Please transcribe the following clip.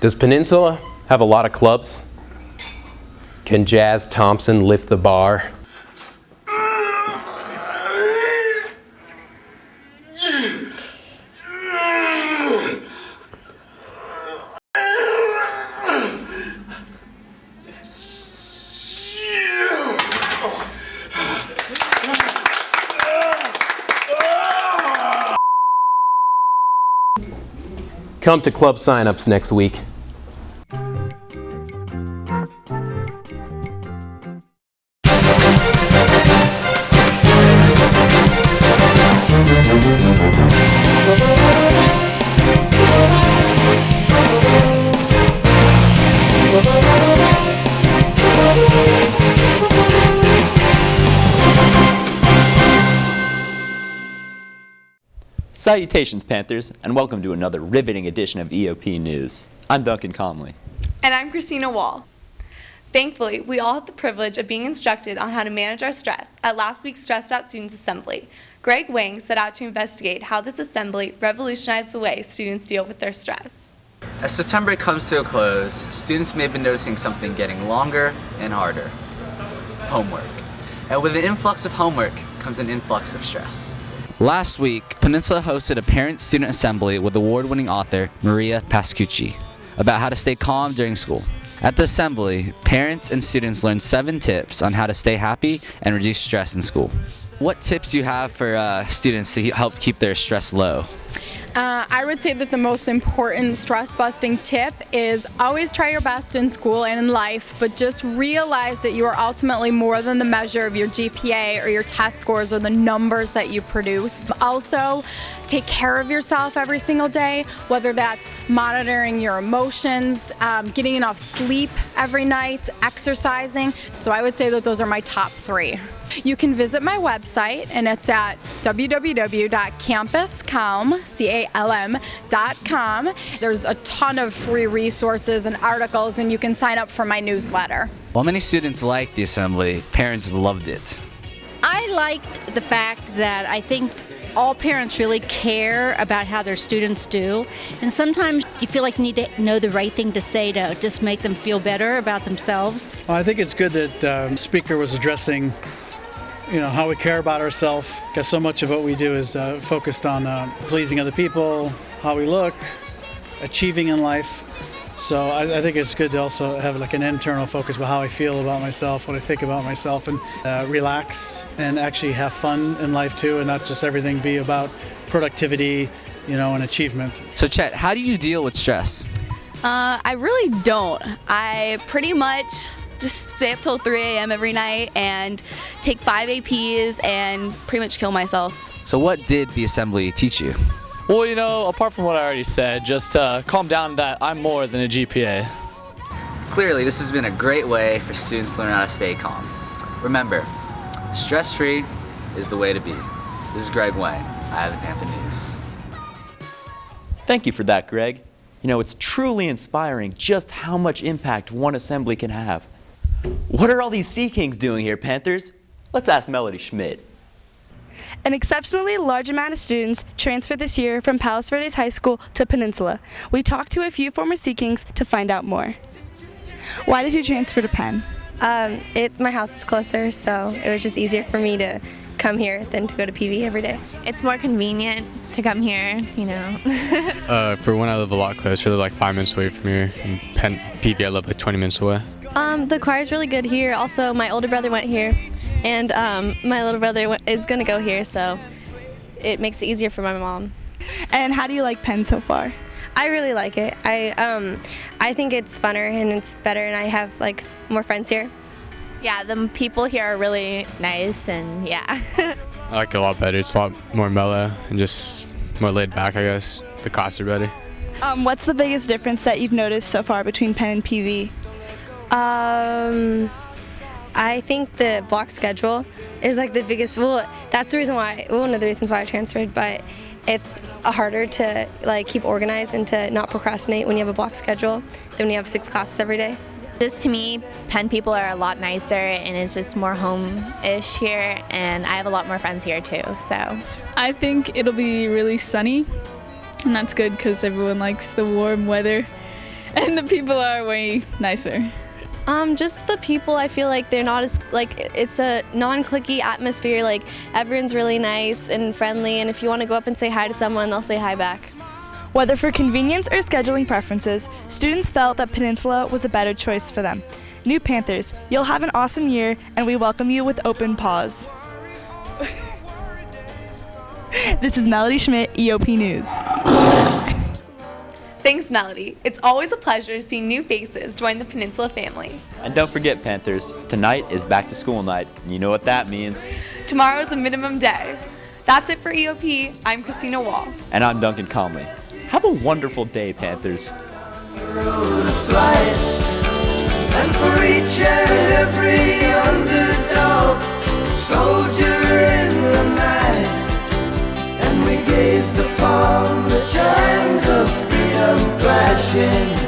Does Peninsula have a lot of clubs? Can Jazz Thompson lift the bar? Come to club signups next week. Salutations, Panthers, and welcome to another riveting edition of EOP News. I'm Duncan Conley. And I'm Christina Wall. Thankfully, we all had the privilege of being instructed on how to manage our stress at last week's Stressed Out Students Assembly. Greg Wang set out to investigate how this assembly revolutionized the way students deal with their stress. As September comes to a close, students may have been noticing something getting longer and harder: homework. And with an influx of homework comes an influx of stress. Last week, Peninsula hosted a parent-student assembly with award-winning author Maria Pascucci about how to stay calm during school. At the assembly, parents and students learned 7 tips on how to stay happy and reduce stress in school. What tips do you have for students to help keep their stress low? I would say that the most important stress-busting tip is always try your best in school and in life, but just realize that you are ultimately more than the measure of your GPA or your test scores or the numbers that you produce. Also, take care of yourself every single day, whether that's monitoring your emotions, getting enough sleep every night, exercising. So I would say that those are my top 3. You can visit my website, and it's at www.campuscalm.com. There's a ton of free resources and articles, and you can sign up for my newsletter. While many students liked the assembly, parents loved it. I liked the fact that I think all parents really care about how their students do, and sometimes you feel like you need to know the right thing to say to just make them feel better about themselves. Well, I think it's good that the speaker was addressing how we care about ourselves, because so much of what we do is focused on pleasing other people, how we look, achieving in life. So I think it's good to also have like an internal focus about how I feel about myself, what I think about myself, and relax and actually have fun in life too, and not just everything be about productivity, and achievement. So Chet, how do you deal with stress? I really don't. I pretty much just stay up till 3 a.m. every night and take 5 APs and pretty much kill myself. So what did the assembly teach you? Well, apart from what I already said, just calm down that I'm more than a GPA. Clearly, this has been a great way for students to learn how to stay calm. Remember, stress-free is the way to be. This is Greg Wang. I have the Panther News. Thank you for that, Greg. It's truly inspiring just how much impact one assembly can have. What are all these Sea Kings doing here, Panthers? Let's ask Melody Schmidt. An exceptionally large amount of students transferred this year from Palos Verdes High School to Peninsula. We talked to a few former Sea Kings to find out more. Why did you transfer to Penn? My house is closer, so it was just easier for me to come here than to go to PV every day. It's more convenient to come here, For when I live a lot closer, I live like 5 minutes away from here. In PV, I live like 20 minutes away. The choir's really good here. Also, my older brother went here, and my little brother is going to go here, so it makes it easier for my mom. And how do you like Penn so far? I really like it. I think it's funner and it's better, and I have more friends here. Yeah, the people here are really nice, and yeah. I like it a lot better. It's a lot more mellow and just more laid back, I guess. The classes are better. What's the biggest difference that you've noticed so far between Penn and PV? I think the block schedule is the biggest. Well, that's the reason why. One of the reasons why I transferred, but it's harder to keep organized and to not procrastinate when you have a block schedule than when you have 6 classes every day. Just to me, Penn people are a lot nicer, and it's just more home-ish here, and I have a lot more friends here too. So I think it'll be really sunny, and that's good because everyone likes the warm weather. And the people are way nicer. Just the people, I feel like they're not as, like, it's a non-cliquey atmosphere, like, everyone's really nice and friendly, and if you want to go up and say hi to someone, they'll say hi back. Whether for convenience or scheduling preferences, students felt that Peninsula was a better choice for them. New Panthers, you'll have an awesome year, and we welcome you with open paws. This is Melody Schmidt, EOP News. Thanks, Melody. It's always a pleasure to see new faces join the Peninsula family. And don't forget, Panthers, tonight is back to school night. You know what that means. Tomorrow's a minimum day. That's it for EOP. I'm Christina Wall. And I'm Duncan Conley. Have a wonderful day, Panthers. And for each and every underdog, soldier in the night. And we gazed upon the chimes of freedom flashing